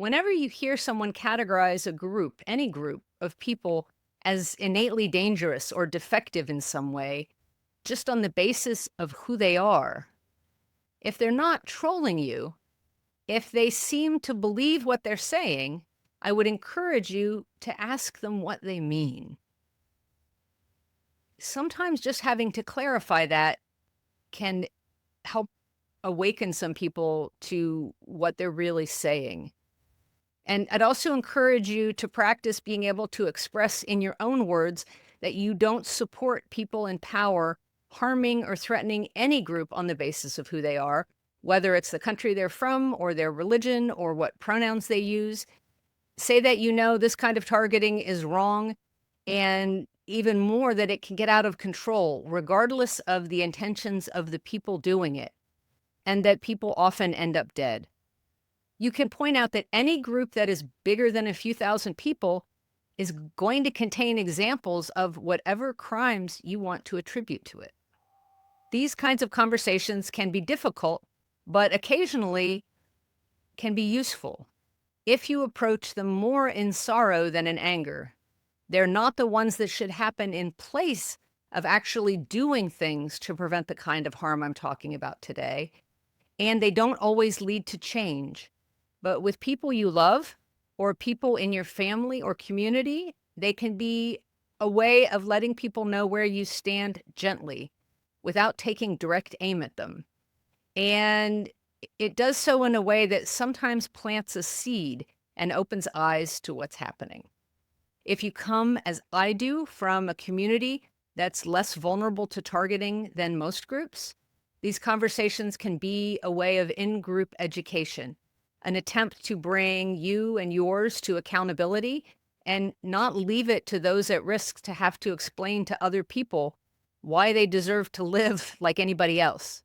Whenever you hear someone categorize a group, any group of people, as innately dangerous or defective in some way, just on the basis of who they are, if they're not trolling you, if they seem to believe what they're saying, I would encourage you to ask them what they mean. Sometimes just having to clarify that can help awaken some people to what they're really saying. And I'd also encourage you to practice being able to express in your own words that you don't support people in power harming or threatening any group on the basis of who they are, whether it's the country they're from or their religion or what pronouns they use. Say that you know this kind of targeting is wrong, and even more that it can get out of control, regardless of the intentions of the people doing it, and that people often end up dead. You can point out that any group that is bigger than a few thousand people is going to contain examples of whatever crimes you want to attribute to it. These kinds of conversations can be difficult, but occasionally can be useful if you approach them more in sorrow than in anger. They're not the ones that should happen in place of actually doing things to prevent the kind of harm I'm talking about today. And they don't always lead to change. But with people you love or people in your family or community, they can be a way of letting people know where you stand gently without taking direct aim at them. And it does so in a way that sometimes plants a seed and opens eyes to what's happening. If you come, as I do, from a community that's less vulnerable to targeting than most groups, these conversations can be a way of in-group education, an attempt to bring you and yours to accountability and not leave it to those at risk to have to explain to other people why they deserve to live like anybody else.